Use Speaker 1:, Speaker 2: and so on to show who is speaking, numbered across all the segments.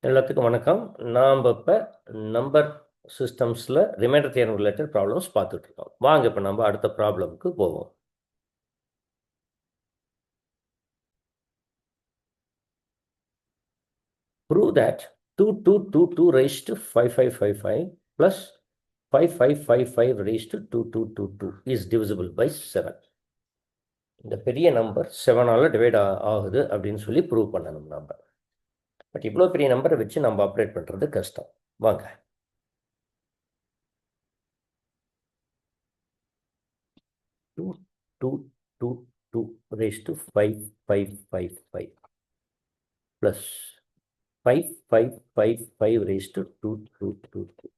Speaker 1: எல்லாத்துக்கும் வணக்கம். நாம் இப்போ நம்பர் சிஸ்டம்ஸில் ரிமைண்டர் தியரம் ரிலேட்டட் ப்ராப்ளம்ஸ் பார்த்துட்டு இருக்கோம். வாங்க இப்போ நம்ம அடுத்த ப்ராப்ளம்க்கு போவோம். Prove that 2222 raised to 5555 plus 5555 raised to 2222 is divisible by 7. இந்த பெரிய நம்பர் 7ஆல் டிவைட் ஆகுது அப்படின்னு சொல்லி ப்ரூவ் பண்ணணும் நம்ம. பட் இவ்வளோ பெரிய நம்பரை வச்சு நம்ம ஆப்ரேட் பண்ணுறது கஷ்டம். வாங்க. 2222 raised to 5555 plus 5555 raised to 2222.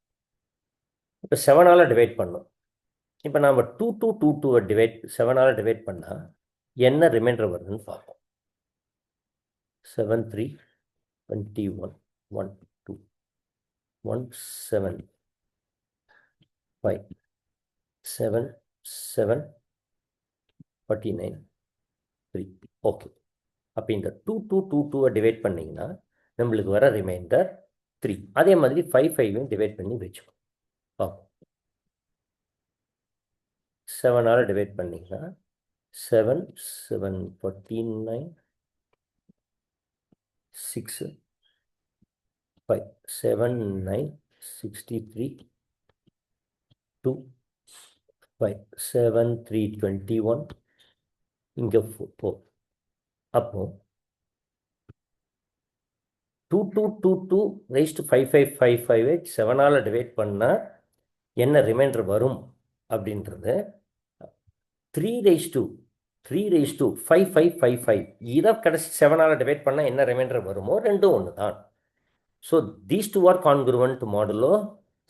Speaker 1: இப்போ 7ஆல் டிவைட் பண்ணோம். இப்போ நாம் 2222 டிவைட் 7ஆல் டிவைட் பண்ணால் என்ன ரிமைண்டர் வருதுன்னு பார்ப்போம். 7 3 21 1 2 1 7 5 7 7 49 3. ஓகே, அப்போ இந்த 2222 டிவைட் பண்ணிங்கன்னா நம்மளுக்கு வர ரிமைண்டர் 3. அதே மாதிரி 55 டிவைட் பண்ணி வச்சுக்கோம். பார்ப்போம். 7ஆல் டிவைட் பண்ணிங்கன்னா 7 7 49 6 5 7 9 63 2 5 7 3 21 இங்கே 4. அப்போ 2222 raised to 5555 7ஆல் டிவைட் பண்ணால் என்ன ரிமைண்டர் வரும் அப்படின்றது 3 raised to 5555 இதை கடைசி 7ஆல் டிவைட் பண்ணால் என்ன ரிமைண்டர் வருமோ ரெண்டும் ஒன்று தான். So these two are congruent modulo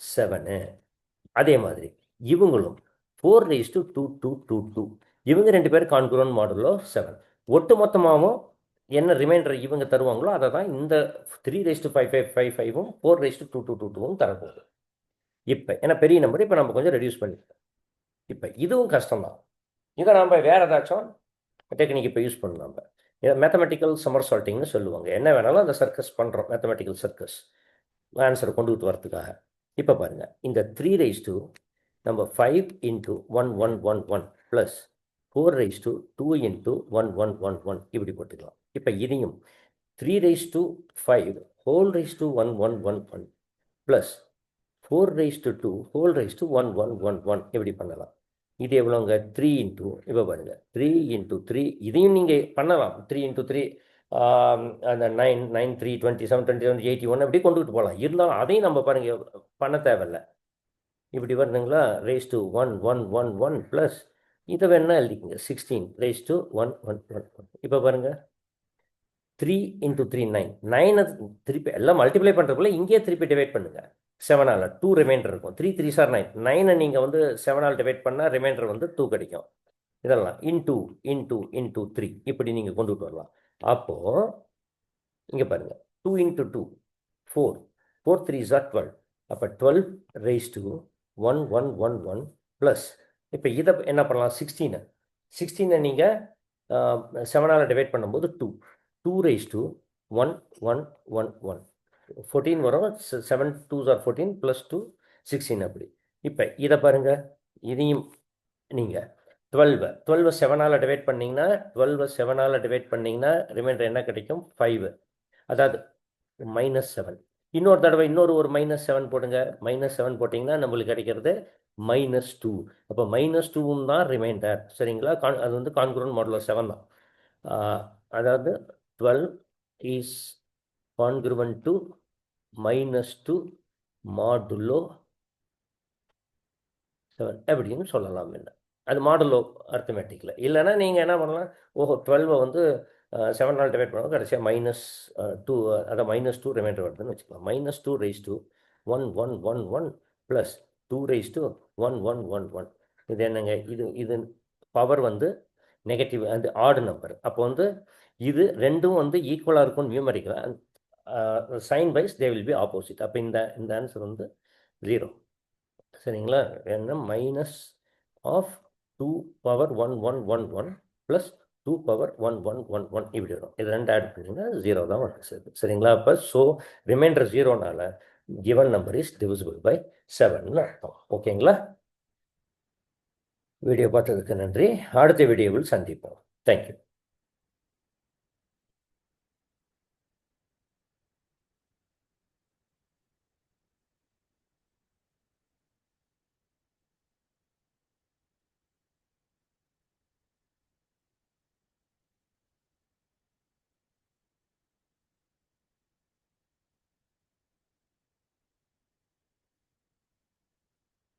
Speaker 1: 7. அதே மாதிரி இவங்களும் 4 raised to 2222 இவங்க ரெண்டு பேரும் கான்குருவன்ட் மாடுலோ 7. ஒட்டு மொத்தமாகவும் என்ன ரிமைண்டர் இவங்க தருவாங்களோ அதை தான் இந்த 3 raised to 5555 4 raised to 2222 தரப்போகுது. இப்போ ஏன்னா பெரிய நம்பர் இப்போ நம்ம கொஞ்சம் ரெடியூஸ் பண்ணிக்கலாம். இப்போ இதுவும் கஷ்டம்தான். இதை நம்ம வேறு ஏதாச்சும் டெக்னிக் இப்போ யூஸ் பண்ணலாம். நம்ம இதை மேத்தமெட்டிக்கல் சம்மர் சால்ட்டிங்னு சொல்லுவாங்க. என்ன வேணாலும் அந்த சர்க்கஸ் பண்ணுறோம், மேத்தமெட்டிக்கல் சர்க்கஸ் ஆன்சரை கொண்டுகிட்டு வரதுக்காக. இப்போ பாருங்கள், இந்த 3 raised to நம்ம 5 into 1111 plus 4 raised to 2 into 1111 இப்படி போட்டுக்கலாம். இப்போ இதையும் 3 raised to 5 whole raised to 1111 plus 4 raised to 2 whole raised to 1111 இப்படி பண்ணலாம். இது எவ்வளோங்க? 3 into இப்போ பாருங்கள் 3 into 3 இதையும் நீங்கள் பண்ணலாம். 3 into 3 அந்த 9 9 3 27 27 81 அப்படி கொண்டுகிட்டு போகலாம். இருந்தாலும் அதையும் நம்ம பாருங்கள் பண்ண தேவையில்லை. இப்படி வருதுங்களா? raised to 1111 ப்ளஸ் இதை வேணா எழுதிக்கோங்க 16 raised to 1111. இப்போ பாருங்கள் 3 into 3 9 9 திருப்பி எல்லாம் மல்டிப்ளை பண்ணுறதுக்குள்ள இங்கேயே திருப்பி டிவைட் பண்ணுங்கள் 7ஆல் 2 ரிமைண்டர் இருக்கும். 3 3 சார் 9 9 நீங்கள் வந்து 7ஆல் டிவைட் பண்ணால் ரிமைண்டர் வந்து 2 கிடைக்கும். இதெல்லாம் இன்டூ இன்டூ இன்டூ 3 இப்படி நீங்கள் கொண்டுட்டு வரலாம். அப்போது இங்கே பாருங்கள் 2 into 2 4 4 3 சார் 12. அப்போ 12 raised to 1111 ப்ளஸ் இப்போ இதை என்ன பண்ணலாம்? 16 நீங்கள் 7ஆல் டிவைட் பண்ணும்போது 2 raised to 1111 14 வரும். 7 2s are 14 ப்ளஸ் 2 16 அப்படி. இப்போ இதை பாருங்கள், இதையும் நீங்கள் 12 7ஆல் டிவைட் பண்ணிங்கன்னா 12 7ஆல் டிவைட் பண்ணிங்கன்னா ரிமைண்டர் என்ன கிடைக்கும்? 5. அதாவது -7. இன்னொரு தடவை இன்னொரு ஒரு -7 போடுங்க. -7 போட்டிங்கன்னா நம்மளுக்கு கிடைக்கிறது -2. அப்போ -2வும் தான் ரிமைண்டர். சரிங்களா? அது வந்து கான்குரண்ட் மாடுலோ 7 தான். அதாவது 12 is congruent to -2 மாடுலோ 7 அப்படின்னு சொல்லலாம். என்ன அது மாடுலோ அர்த்தமேட்டிக்கில். இல்லைன்னா நீங்கள் என்ன பண்ணலாம்? 12 வந்து 7ஆல் டிவைட் பண்ணுவோம், கடைசியாக -2 அதை -2 ரிமைண்டர் வருதுன்னு வச்சுக்கலாம். -2 raised to 1111 plus 2 raised to 1111. இது என்னங்க? இது பவர் வந்து நெகட்டிவ், அது ஆடு நம்பர். அப்போ வந்து இது ரெண்டும் வந்து ஈக்குவலாக இருக்கும்னு நியூமரிக்கலாம். Sign wise they will be opposite. அப்போ இந்த ஆன்சர் வந்து 0. சரிங்களா? என்ன -2 power 1111 ப்ளஸ் 2 பவர் 1 1 1 1 இப்படி வரும். இது ரெண்டு ஆட் பண்ணிங்கன்னா 0 தான் வந்து சேருது. சரிங்களா? அப்போ ஸோ ரிமைண்டர் 0னால given number is divisible by 7ன்னு அர்த்தம். ஓகேங்களா? வீடியோ பார்த்ததுக்கு நன்றி. அடுத்த வீடியோவில் சந்திப்போம். தேங்க்யூ.